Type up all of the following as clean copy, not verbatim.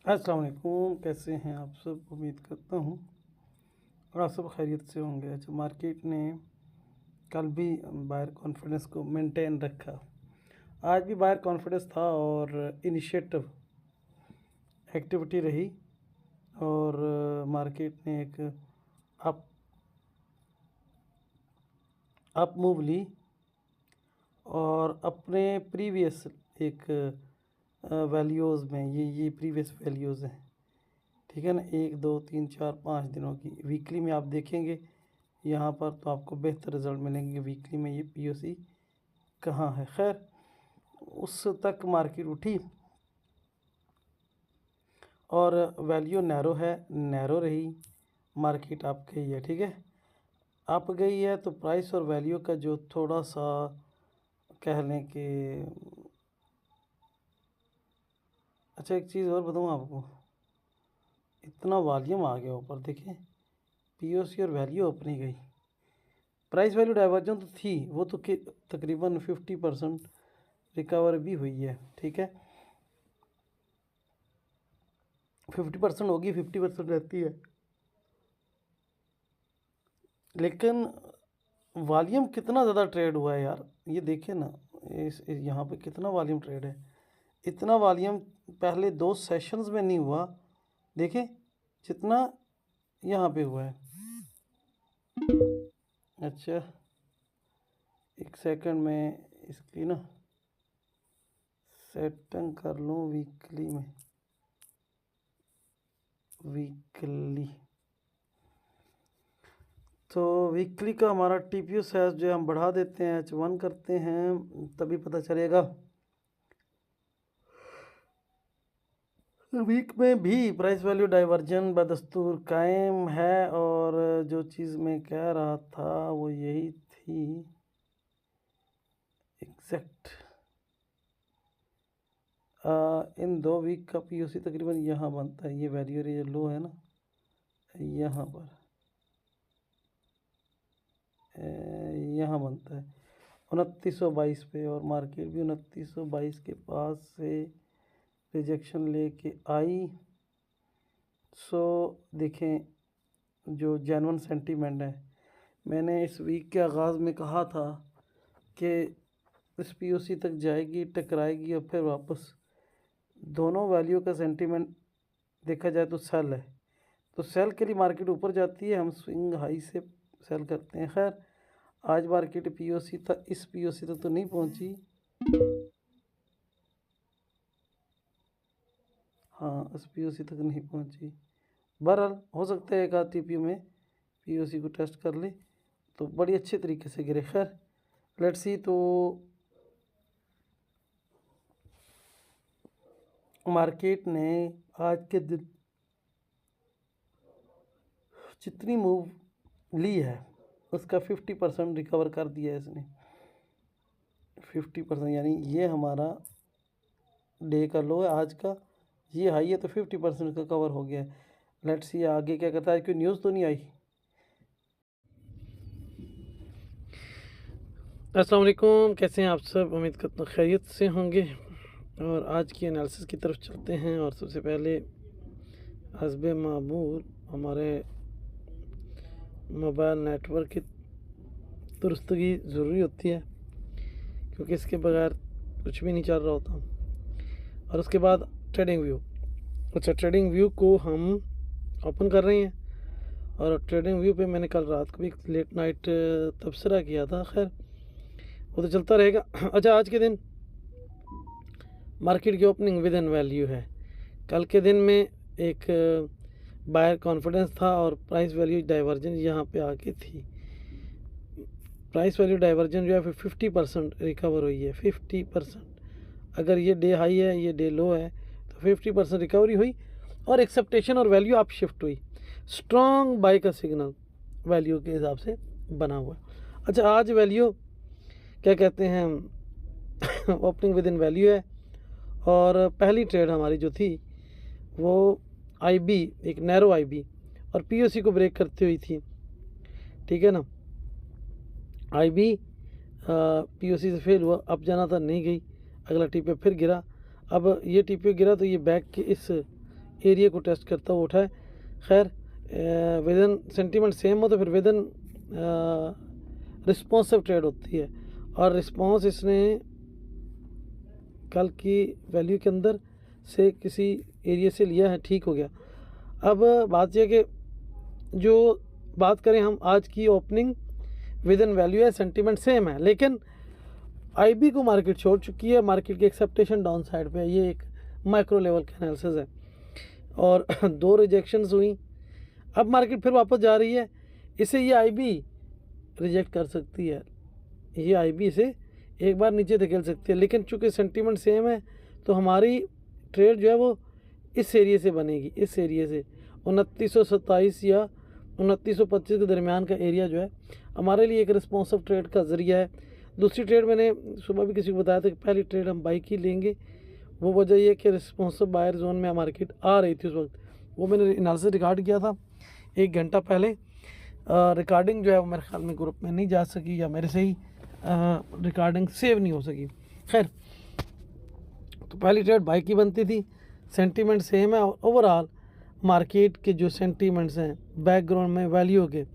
अस्सलाम वालेकुम, कैसे हैं आप सब? उम्मीद करता हूँ और आप सब खैरियत से होंगे। अच्छा, मार्केट ने कल भी बायर कॉन्फिडेंस को मेंटेन रखा। आज भी बायर कॉन्फिडेंस था और इनिशिएटिव एक्टिविटी रही और मार्केट ने एक अप अप मूव ली और अपने प्रीवियस एक वैल्यूज़ में ये प्रीवियस वैल्यूज़ हैं, ठीक है ना। 1 2 3 4 5 दिनों की वीकली में आप देखेंगे यहाँ पर तो आपको बेहतर रिज़ल्ट मिलेंगे। वीकली में ये पीओसी कहाँ है। खैर, उस तक मार्केट उठी और वैल्यू नैरो रही। मार्केट आप गई है, ठीक है। आप गई है तो प्राइस और वैल्यू का जो थोड़ा सा कह लें कि अच्छा, एक चीज़ और बताऊँ आपको, इतना वॉल्यूम आ गया ऊपर, देखिए पीओसी और वैल्यू अपनी गई। प्राइस वैल्यू डाइवर्जन तो थी, वो तो तकरीबन 50% रिकवर भी हुई है, ठीक है। 50% होगी, 50% रहती है, लेकिन वॉल्यूम कितना ज़्यादा ट्रेड हुआ है यार। ये देखिए ना, इस यहाँ पे कितना वॉल्यूम ट्रेड है। इतना वॉल्यूम पहले 2 सेशंस में नहीं हुआ, देखें जितना यहाँ पे हुआ है। अच्छा, एक सेकंड में इसकी ना सेटिंग कर लूँ वीकली में। तो वीकली का हमारा टीपीयू साइज जो है हम बढ़ा देते हैं, H1 करते हैं, तभी पता चलेगा। वीक में भी प्राइस वैल्यू डाइवर्जन बदस्तूर कायम है और जो चीज़ मैं कह रहा था वो यही थी एग्जैक्ट। इन 2 वीक का पीओसी तकरीबन यहाँ बनता है, ये वैल्यू ये लो है ना, यहाँ पर यहाँ बनता है 2922 पे, और मार्केट भी 2922 के पास से रिजेक्शन लेके आई। सो देखें, जो जेन्युइन सेंटीमेंट है, मैंने इस वीक के आगाज़ में कहा था कि इस पीओसी तक जाएगी, टकराएगी और फिर वापस दोनों वैल्यू का सेंटीमेंट देखा जाए तो सेल है, तो सेल के लिए मार्केट ऊपर जाती है, हम स्विंग हाई से सेल करते हैं। खैर, आज मार्केट पीओसी तक, इस पीओसी तक तो नहीं पहुंची, हाँ इस पीओसी तक नहीं पहुंची। बहरहाल हो सकता है एक आध टीपीयू में पीओसी को टेस्ट कर ले तो बड़ी अच्छे तरीके से गिरे। खैर, लेट्स सी। तो मार्केट ने आज के दिन जितनी मूव ली है उसका 50% रिकवर कर दिया है इसने। 50% यानी ये हमारा डे का लो है आज का, ये हाई है, तो 50% का कवर हो गया है। लेट्स सी आगे क्या करता है। क्यों न्यूज़ तो नहीं आई। अस्सलाम वालेकुम, कैसे हैं आप सब? उम्मीद करता हूँ खैरियत से होंगे और आज की एनालिसिस की तरफ चलते हैं। और सबसे पहले हस्ब मामूल हमारे मोबाइल नेटवर्क की दुरुस्तगी ज़रूरी होती है, क्योंकि इसके बगैर कुछ भी नहीं चल रहा होता। और उसके बाद ट्रेडिंग व्यू। अच्छा, ट्रेडिंग व्यू को हम ओपन कर रहे हैं और ट्रेडिंग व्यू पे मैंने कल रात को भी लेट नाइट तबसरा किया था। खैर, वो तो चलता रहेगा। अच्छा, आज के दिन मार्केट की ओपनिंग विद इन वैल्यू है। कल के दिन में एक बायर कॉन्फिडेंस था और प्राइस वैल्यू डाइवर्जन यहाँ पे आके थी। प्राइस वैल्यू डाइवर्जन जो है 50% रिकवर हुई है। 50%, अगर ये डे हाई है, ये डे लो है, तो 50% रिकवरी हुई और एक्सेप्टेशन और वैल्यू अप शिफ्ट हुई। स्ट्रॉन्ग बाई का सिग्नल वैल्यू के हिसाब से बना हुआ है। अच्छा, आज वैल्यू क्या कहते हैं ओपनिंग विद इन वैल्यू है और पहली ट्रेड हमारी जो थी वो आईबी, एक नैरो आईबी और पीओसी को ब्रेक करती हुई थी, ठीक है ना। आईबी पीओसी से फेल हुआ, अब जाना था नहीं गई, अगला टीपीओ फिर गिरा। अब ये टीपीओ गिरा तो ये बैक के इस एरिया को टेस्ट करता हुआ उठा है। खैर विदन सेंटीमेंट सेम हो तो फिर विदन रिस्पॉन्सिव ट्रेड होती है, और रिस्पॉन्स इसने कल की वैल्यू के अंदर से किसी एरिया से लिया है, ठीक हो गया। अब बात यह कि जो बात करें हम आज की ओपनिंग विदन वैल्यू है, सेंटीमेंट सेम है, लेकिन आईबी को मार्केट छोड़ चुकी है, मार्केट की एक्सेप्टेशन डाउन साइड पे है। ये एक माइक्रो लेवल का एनालिसिस है और 2 रिजेक्शंस हुई। अब मार्केट फिर वापस जा रही है, इसे ये आईबी रिजेक्ट कर सकती है, ये आईबी इसे एक बार नीचे धकेल सकती है, लेकिन चूंकि सेंटीमेंट सेम है तो हमारी ट्रेड जो है वो इस एरिया से बनेगी, इस एरिया से 2927 या 2925 के दरमियान का एरिया जो है हमारे लिए एक रिस्पॉन्सिव ट्रेड का ज़रिया है। दूसरी ट्रेड मैंने सुबह भी किसी को बताया था कि पहली ट्रेड हम बाई की लेंगे, वो वजह ये कि रिस्पॉन्सिव बायर जोन में मार्केट आ रही थी उस वक्त, वो मैंने एनालिसिस रिकॉर्ड किया था 1 घंटा पहले। रिकॉर्डिंग जो है वो मेरे ख्याल में ग्रुप में नहीं जा सकी, या मेरे से ही रिकॉर्डिंग सेव नहीं हो सकी। खैर, तो पहली ट्रेड बाई की बनती थी, सेंटीमेंट सेम है, और ओवरऑल मार्केट के जो सेंटीमेंट्स हैं बैकग्राउंड में वैल्यू के,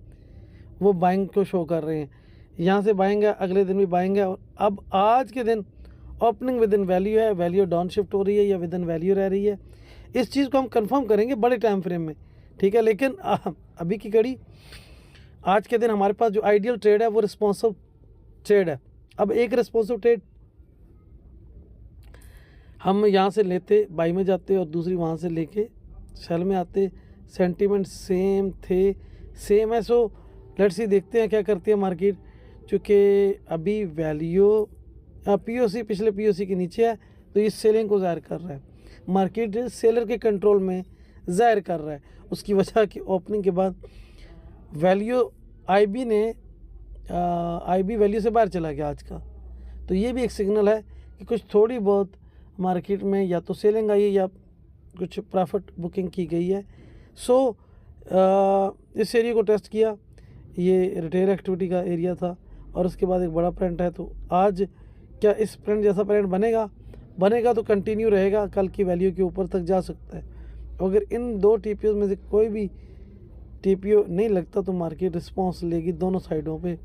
वो बाइंग को शो कर रहे हैं। यहाँ से बाइंग है, अगले दिन भी बाइंग है, और अब आज के दिन ओपनिंग विद इन वैल्यू है, वैल्यू डाउन शिफ्ट हो रही है या विद इन वैल्यू रह रही है, इस चीज़ को हम कंफर्म करेंगे बड़े टाइम फ्रेम में, ठीक है। लेकिन अभी की कड़ी आज के दिन हमारे पास जो आइडियल ट्रेड है वो रिस्पॉन्सिव ट्रेड है। अब एक रिस्पॉन्सिव ट्रेड हम यहाँ से लेते बाई में जाते और दूसरी वहाँ से लेके सेल में आते, सेंटीमेंट सेम थे, सेम है। सो लेट्स सी, देखते हैं क्या करती है मार्केट। चूँकि अभी वैल्यू पीओसी पिछले पीओसी के नीचे है तो ये सेलिंग को ज़ाहिर कर रहा है, मार्केट सेलर के कंट्रोल में ज़ाहिर कर रहा है। उसकी वजह कि ओपनिंग के बाद वैल्यू आईबी वैल्यू से बाहर चला गया आज का, तो ये भी एक सिग्नल है कि कुछ थोड़ी बहुत मार्केट में या तो सेलिंग आई है या कुछ प्रॉफिट बुकिंग की गई है। सो इस एरिया को टेस्ट किया, ये रिटेल एक्टिविटी का एरिया था, और उसके बाद एक बड़ा प्रिंट है। तो आज क्या इस प्रिंट जैसा प्रिंट बनेगा तो कंटिन्यू रहेगा, कल की वैल्यू के ऊपर तक जा सकता है। अगर इन 2 टीपीओ में से कोई भी टीपीओ नहीं लगता तो मार्केट रिस्पॉन्स लेगी दोनों साइडों पे।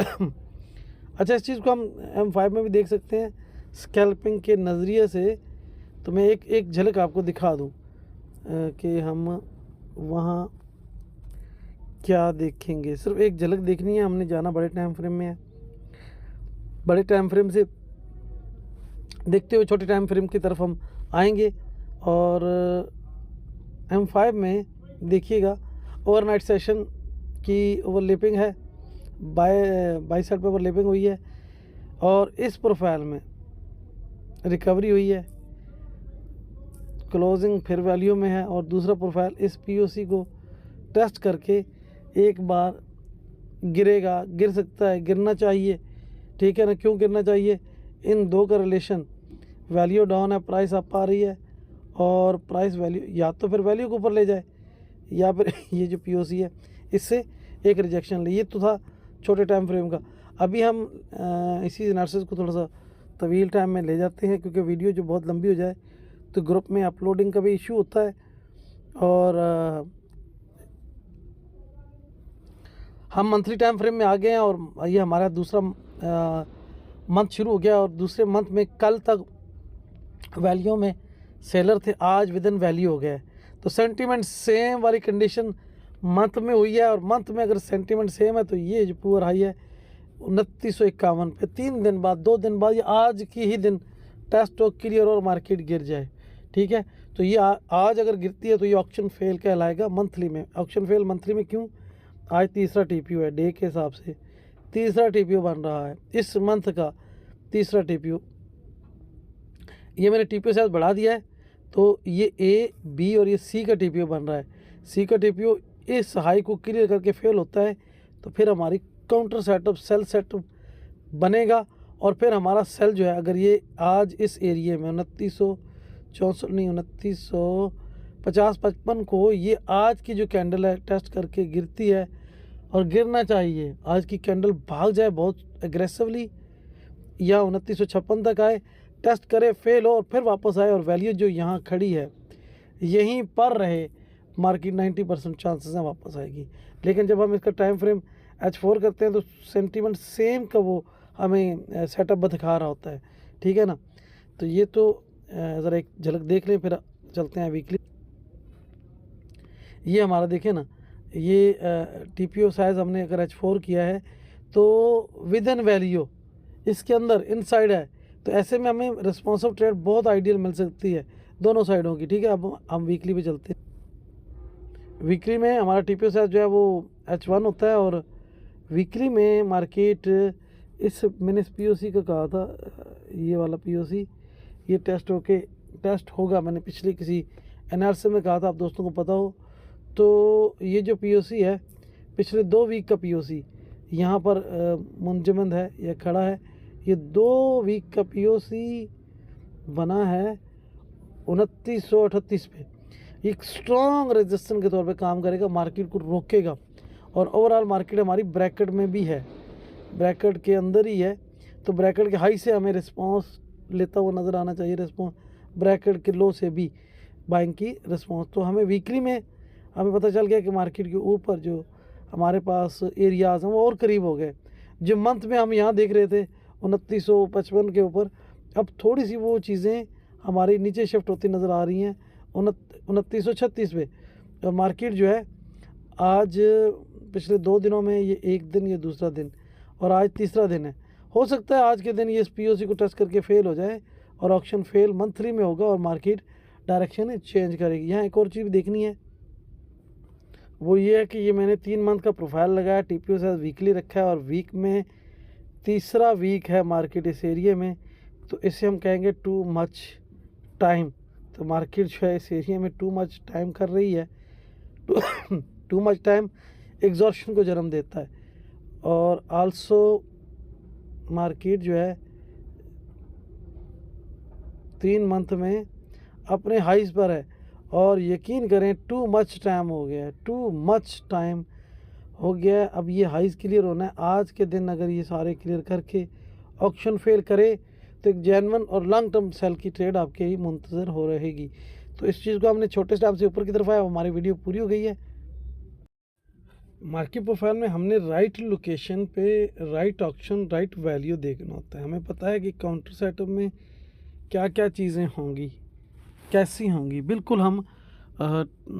अच्छा, इस चीज़ को हम M5 में भी देख सकते हैं स्कैल्पिंग के नज़रिए से। तो मैं एक झलक आपको दिखा दूं कि हम वहाँ क्या देखेंगे। सिर्फ एक झलक देखनी है, हमने जाना बड़े टाइम फ्रेम में है, बड़े टाइम फ्रेम से देखते हुए छोटे टाइम फ्रेम की तरफ हम आएंगे। और M5 में देखिएगा ओवरनाइट सेशन की ओवरलैपिंग है, बाय साइड पे ओवरलैपिंग हुई है, और इस प्रोफाइल में रिकवरी हुई है, क्लोजिंग फिर वैल्यू में है, और दूसरा प्रोफाइल इस पीओसी को टेस्ट करके एक बार गिरेगा, गिर सकता है, गिरना चाहिए, ठीक है ना। क्यों गिरना चाहिए? इन 2 का रिलेशन, वैल्यू डाउन है, प्राइस अप आ रही है, और प्राइस वैल्यू या तो फिर वैल्यू को ऊपर ले जाए या फिर ये जो पीओसी है इससे एक रिजेक्शन ले। ये तो था छोटे टाइम फ्रेम का। अभी हम इसी एनालिसिस को थोड़ा सा तवील टाइम में ले जाते हैं, क्योंकि वीडियो जो बहुत लंबी हो जाए तो ग्रुप में अपलोडिंग का भी इशू होता है, और हम मंथली टाइम फ्रेम में आ गए हैं, और ये हमारा दूसरा मंथ शुरू हो गया, और दूसरे मंथ में कल तक वैल्यू में सेलर थे, आज विद इन वैल्यू हो गया है। तो सेंटीमेंट सेम वाली कंडीशन मंथ में हुई है, और मंथ में अगर सेंटीमेंट सेम है तो ये जो पुअर हाई है 2951 पे 3 दिन बाद 2 दिन बाद, ये आज की ही दिन टेस्ट हो क्लियर और मार्केट गिर जाए, ठीक है। तो ये आज अगर गिरती है तो ये ऑक्शन फेल कहलाएगा मंथली में। ऑक्शन फेल मंथली में क्यों? आज तीसरा टीपीओ है, डे के हिसाब से तीसरा टीपीओ बन रहा है, इस मंथ का तीसरा टीपीओ। ये मैंने टीपीओ साइज बढ़ा दिया है, तो ये ए, बी और ये सी का टीपीओ बन रहा है। सी का टीपीओ इस हाई को क्लियर करके फेल होता है तो फिर हमारी काउंटर सेटअप, सेल सेटअप बनेगा, और फिर हमारा सेल जो है, अगर ये आज इस एरिए में 2964 नहीं 2950-55 को ये आज की जो कैंडल है टेस्ट करके गिरती है, और गिरना चाहिए, आज की कैंडल भाग जाए बहुत एग्रेसिवली या 2956 तक आए, टेस्ट करे, फेल हो और फिर वापस आए, और वैल्यू जो यहाँ खड़ी है यहीं पर रहे, मार्केट 90% चांसेस हैं वापस आएगी। लेकिन जब हम इसका टाइम फ्रेम H4 करते हैं तो सेंटीमेंट सेम का वो हमें सेटअप दिखा रहा होता है, ठीक है ना। तो ये तो ज़रा एक झलक देख लें, फिर चलते हैं वीकली। ये हमारा देखें ना, ये TPO साइज़ हमने अगर H4 किया है तो विद इन वैल्यू इसके अंदर इनसाइड है, तो ऐसे में हमें रिस्पॉन्सिव ट्रेड बहुत आइडियल मिल सकती है दोनों साइडों की, ठीक है। अब हम वीकली पे चलते हैं। वीकली में हमारा TPO साइज़ जो है वो H1 होता है, और वीकली में मार्केट इस मैंने इस POC का कहा था, ये वाला POC ये टेस्ट होगा, मैंने पिछले किसी एनालिसिस में कहा था, आप दोस्तों को पता हो तो ये जो POC है पिछले 2 वीक का POC यहाँ पर मुंजमद है या खड़ा है। ये 2 वीक का POC बना है 2938 पे। एक स्ट्रॉन्ग रेजिस्टेंस के तौर पे काम करेगा, मार्केट को रोकेगा, और ओवरऑल मार्केट हमारी ब्रैकेट में भी है, ब्रैकेट के अंदर ही है। तो ब्रैकेट के हाई से हमें रिस्पांस लेता हुआ नज़र आना चाहिए, रिस्पांस ब्रैकेट के लो से भी बाइंग की रिस्पांस। तो हमें वीकली में हमें पता चल गया कि मार्केट के ऊपर जो हमारे पास एरियाज़ हैं वो और करीब हो गए। जो मंथ में हम यहाँ देख रहे थे 2955 के ऊपर, अब थोड़ी सी वो चीज़ें हमारी नीचे शिफ्ट होती नज़र आ रही हैं 2936 पे। और मार्केट जो है आज पिछले 2 दिनों में ये एक दिन, ये दूसरा दिन, और आज तीसरा दिन है। हो सकता है आज के दिन ये इस POC को टच करके फेल हो जाए और ऑक्शन फेल मंथली में होगा और मार्केट डायरेक्शन चेंज करेगी। यहाँ एक और चीज़ देखनी है, वो ये है कि ये मैंने 3 मंथ का प्रोफाइल लगाया, TPO साइज वीकली रखा है, और वीक में तीसरा वीक है मार्केट इस एरिया में, तो इसे हम कहेंगे टू मच टाइम। तो मार्केट जो है इस एरिया में टू मच टाइम कर रही है। टू मच टाइम एग्जॉर्शन को जन्म देता है, और आल्सो मार्केट जो है 3 मंथ में अपने हाइज पर है, और यकीन करें टू मच टाइम हो गया है, टू मच टाइम हो गया है। अब ये हाइज क्लियर होना है आज के दिन। अगर ये सारे क्लियर करके ऑक्शन फेल करे तो एक जेन्युइन और लॉन्ग टर्म सेल की ट्रेड आपके ही मुंतज़र हो रहेगी। तो इस चीज़ को हमने छोटे स्टेप से ऊपर की तरफ आया, हमारी वीडियो पूरी हो गई है। मार्केट प्रोफाइल में हमने राइट लोकेशन पे राइट ऑक्शन राइट वैल्यू देखना होता है। हमें पता है कि काउंटर सेटअप में क्या क्या चीज़ें होंगी, कैसी होंगी। बिल्कुल हम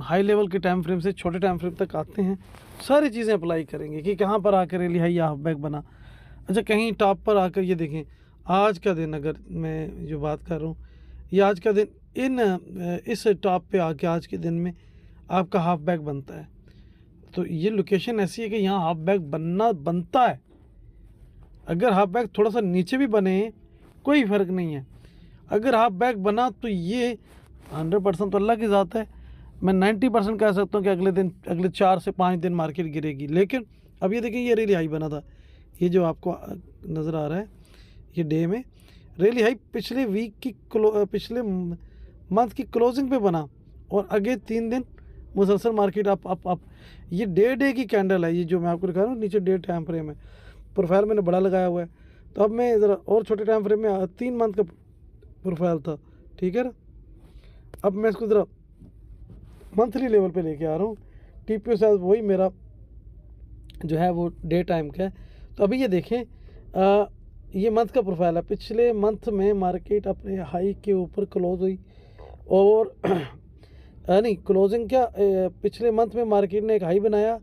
हाई लेवल के टाइम फ्रेम से छोटे टाइम फ्रेम तक आते हैं, सारी चीज़ें अप्लाई करेंगे कि कहाँ पर आकर रैली हाई या हाफ बैक बना। अच्छा, कहीं टॉप पर आकर ये देखें, आज का दिन अगर मैं जो बात कर रहा हूँ, ये आज का दिन इस टॉप पे आके आज के दिन में आपका हाफ बैक बनता है। तो ये लोकेशन ऐसी है कि यहाँ हाफ बैक बनता है। अगर हाफ बैक थोड़ा सा नीचे भी बने कोई फ़र्क नहीं है, अगर हाफ बैक बना तो ये 100% तो अल्लाह की ज़ात है। मैं 90% कह सकता हूँ कि अगले 4 से 5 दिन मार्केट गिरेगी। लेकिन अब ये देखिए, ये रैली हाई बना था, ये जो आपको नज़र आ रहा है, ये डे में रैली हाई पिछले वीक की पिछले मंथ की क्लोजिंग पे बना, और आगे 3 दिन मुसलसल मार्केट अप। ये डे की कैंडल है, ये जो मैं आपको दिखा रहा हूँ, नीचे डे टाइम फ्रेम है, प्रोफाइल मैंने बड़ा लगाया हुआ है। तो अब मैं ज़रा और छोटे टाइम फ्रेम में 3 मंथ का प्रोफाइल था, ठीक है ना। अब मैं इसको ज़रा मंथली लेवल पे लेके आ रहा हूँ। TPO साइज वही मेरा जो है वो डे टाइम का है। तो अभी ये देखें, ये मंथ का प्रोफाइल है। पिछले मंथ में मार्केट अपने हाई के ऊपर क्लोज हुई, और नहीं क्लोजिंग क्या, पिछले मंथ में मार्केट ने एक हाई बनाया,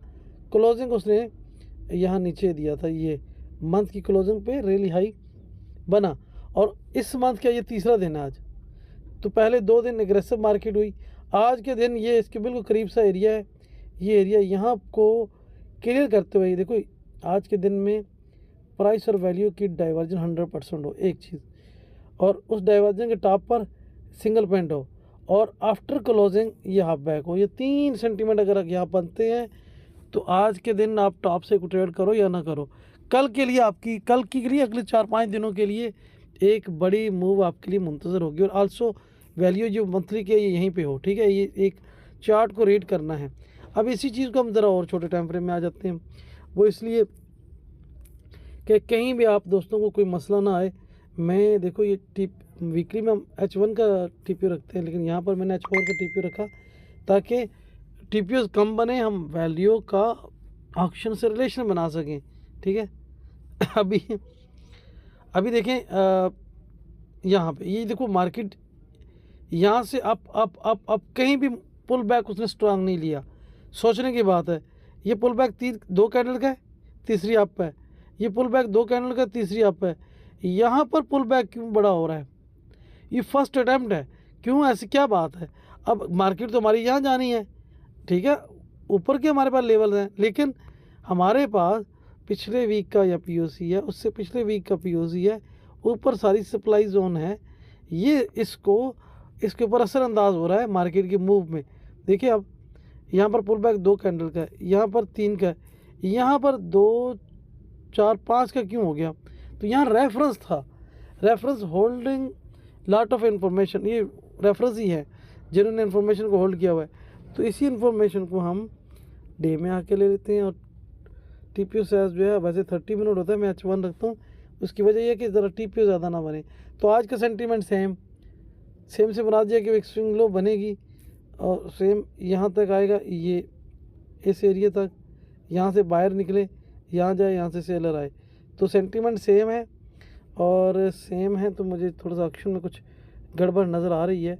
क्लोजिंग उसने यहाँ नीचे दिया था। ये मंथ की क्लोजिंग पे रैली हाई बना, और इस मंथ का ये तीसरा दिन है आज। तो पहले 2 दिन एग्रेसिव मार्केट हुई, आज के दिन ये इसके बिल्कुल करीब सा एरिया है, ये एरिया यहाँ को क्लियर करते हुए देखो आज के दिन में प्राइस और वैल्यू की डाइवर्जन 100% हो, एक चीज़, और उस डाइवर्जन के टॉप पर सिंगल पॉइंट हो, और आफ्टर क्लोजिंग ये हाफ बैक हो। ये 3 सेंटीमेंट अगर यहाँ बनते हैं तो आज के दिन आप टॉप से ट्रेड करो या ना करो, कल के लिए अगले 4-5 दिनों के लिए एक बड़ी मूव आपके लिए मुंतज़र होगी। और आल्सो वैल्यू जो मंथली के यहीं पे हो, ठीक है। ये एक चार्ट को रीड करना है। अब इसी चीज़ को हम ज़रा और छोटे टाइम फ्रेम में आ जाते हैं, वो इसलिए कि कहीं भी आप दोस्तों को कोई मसला ना आए। मैं देखो ये वीकली में हम H1 का TPO रखते हैं, लेकिन यहाँ पर मैंने H4 का TPO रखा ताकि TPOs कम बने, हम वैल्यू का ऑक्शन से रिलेशन बना सकें। ठीक है। अभी देखें यहाँ पे ये देखो मार्केट यहाँ से अप कहीं भी पुल बैक उसने स्ट्रांग नहीं लिया। सोचने की बात है, ये पुल बैक 2 कैंडल का है, तीसरी अप है। ये पुल बैक 2 कैंडल का, तीसरी अप है। यहाँ पर पुल बैक क्यों बड़ा हो रहा है? ये फर्स्ट अटैम्प्ट है, क्यों? ऐसी क्या बात है? अब मार्केट तो हमारी यहाँ जानी है, ठीक है, ऊपर के हमारे पास लेवल हैं, लेकिन हमारे पास पिछले वीक का या POC है, उससे पिछले वीक का POC है, ऊपर सारी सप्लाई जोन है। ये इसके ऊपर असरअंदाज हो रहा है मार्केट के मूव में। देखिए अब यहाँ पर पुल बैक 2 कैंडल का है, यहाँ पर 3 का है, यहाँ पर 2 4 5 का क्यों हो गया? तो यहाँ रेफरेंस था, reference holding lot of information, ये रेफरेंस ही है जिन्होंने इन्फॉर्मेशन को होल्ड किया हुआ है। तो इसी इन्फॉर्मेशन को हम डे में आके ले लेते हैं। और TPO साइज जो है वैसे 30 मिनट होता है, मैं H1 रखता हूँ। उसकी वजह यह है कि ज़रा TPO ज़्यादा ना बने। तो आज का सेंटीमेंट सेम से बना दिया कि एक स्विंग लो बनेगी और सेम यहाँ तक आएगा, ये इस एरिया तक, यहाँ से बाहर निकले, यहाँ जाए, यहाँ से सेलर आए। तो सेंटीमेंट सेम है और सेम है, तो मुझे थोड़ा सा ऑक्शन में कुछ गड़बड़ नज़र आ रही है।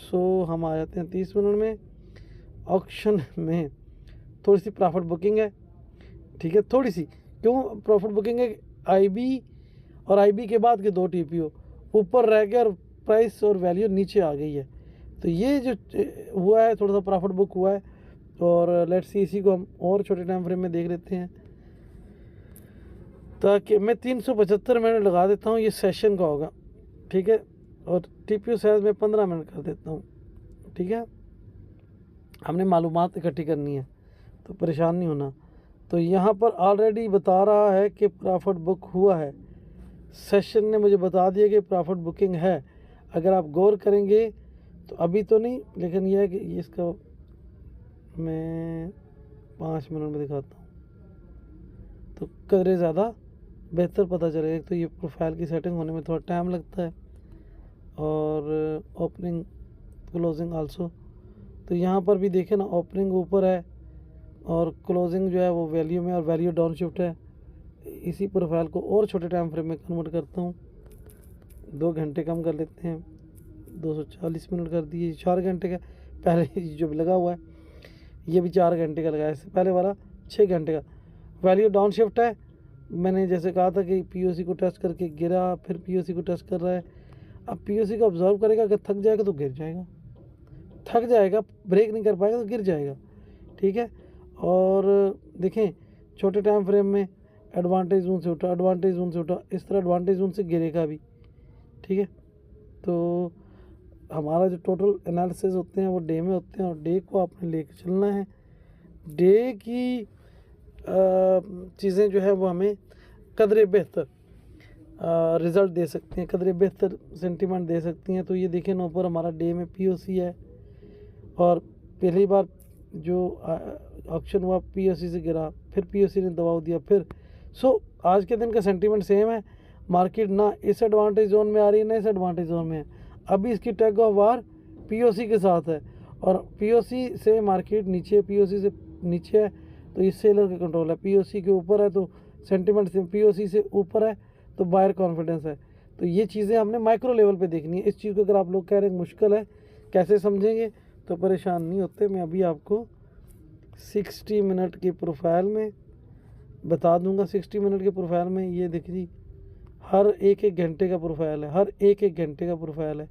सो हम आ जाते हैं 30 मिनट में। ऑक्शन में थोड़ी सी प्रॉफिट बुकिंग है, ठीक है, थोड़ी सी। क्यों प्रॉफिट बुकिंग है? IB और IB के बाद के 2 TPO ऊपर रह गया और प्राइस और वैल्यू नीचे आ गई है। तो ये जो हुआ है, थोड़ा सा प्रॉफिट बुक हुआ है। और लेट्स सी, इसी को हम और छोटे टाइम फ्रेम में देख लेते हैं, ताकि मैं 375 मिनट लगा देता हूँ, ये सेशन का होगा, ठीक है। और TPO साइज में 15 मिनट कर देता हूँ, ठीक है। हमने मालूमात इकट्ठी करनी है तो परेशान नहीं होना। तो यहाँ पर ऑलरेडी बता रहा है कि प्रॉफिट बुक हुआ है, सेशन ने मुझे बता दिया कि प्रॉफिट बुकिंग है। अगर आप गौर करेंगे तो अभी तो नहीं, लेकिन यह है कि इसका मैं 5 मिनट में दिखाता हूँ तो कदरे ज़्यादा बेहतर पता चलेगा। एक तो ये प्रोफाइल की सेटिंग होने में थोड़ा टाइम लगता है और ओपनिंग क्लोजिंग आल्सो। तो यहाँ पर भी देखें ना, ओपनिंग ऊपर है और क्लोजिंग जो है वो वैल्यू में, और वैल्यू डाउन शिफ्ट है। इसी प्रोफाइल को और छोटे टाइम फ्रेम में कन्वर्ट करता हूँ, 2 घंटे कम कर लेते हैं, 240 मिनट कर दिए। 4 घंटे का पहले जो लगा हुआ है ये भी 4 घंटे का लगा है, इससे पहले वाला 6 घंटे का। वैल्यू डाउन शिफ्ट है, मैंने जैसे कहा था कि POC को टेस्ट करके गिरा, फिर POC को टेस्ट कर रहा है। अब POC को ऑब्जर्व करेगा, अगर थक जाएगा तो गिर जाएगा, थक जाएगा, ब्रेक नहीं कर पाएगा तो गिर जाएगा, ठीक है। और देखें छोटे टाइम फ्रेम में एडवांटेज जोन से उठा, एडवांटेज जोन से उठा, इस तरह एडवांटेज जोन से गिरेगा भी, ठीक है। तो हमारा जो टोटल एनालिसिस होते हैं वो डे में होते हैं, और डे को आपने लेके चलना है। डे की चीज़ें जो है वो हमें कदरे बेहतर रिज़ल्ट दे सकती हैं, कदरे बेहतर सेंटीमेंट दे सकती हैं। तो ये देखें ना, ऊपर हमारा डे में POC है और पहली बार जो ऑक्शन हुआ POC से गिरा, फिर POC ने दबाव दिया, फिर आज के दिन का सेंटीमेंट सेम है। मार्केट ना इस एडवांटेज जोन में आ रही है, ना इस एडवांटेज जोन में है। अभी इसकी टैग ऑफ वार POC के साथ है, और POC से मार्केट नीचे, POC से नीचे है तो इस सेलर का कंट्रोल है। POC के ऊपर है तो सेंटीमेंट से, POC से ऊपर है तो बायर कॉन्फिडेंस है। तो ये चीज़ें हमने माइक्रो लेवल पे देखनी है। इस चीज़ को अगर आप लोग कह रहे हैं मुश्किल है, कैसे समझेंगे, तो परेशान नहीं होते। मैं अभी आपको 60 मिनट की प्रोफाइल में बता दूंगा। 60 मिनट के प्रोफाइल में ये देखिए, हर एक घंटे का प्रोफाइल है, हर एक घंटे का प्रोफाइल है।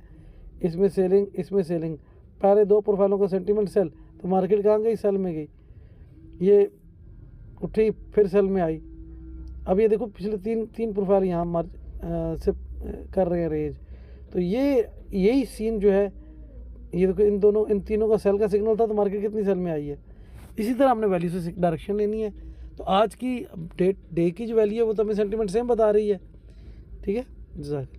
इसमें सेलिंग, इसमें सेलिंग। पहले 2 प्रोफाइलों का सेंटीमेंट सेल, तो मार्केट कहाँ गई? सेल में गई। ये उठी, फिर सेल में आई। अब ये देखो पिछले 3 प्रोफाइल यहाँ से कर रहे हैं रेंज। तो यही सीन जो है, ये देखो इन तीनों का सेल का सिग्नल था, तो मार्केट कितनी सेल में आई है। इसी तरह हमने वैल्यू से डायरेक्शन लेनी है। तो आज की डे की जो वैल्यू है वो तो हमें सेंटीमेंट सेम बता रही है, ठीक है। जज़ाकल्लाह।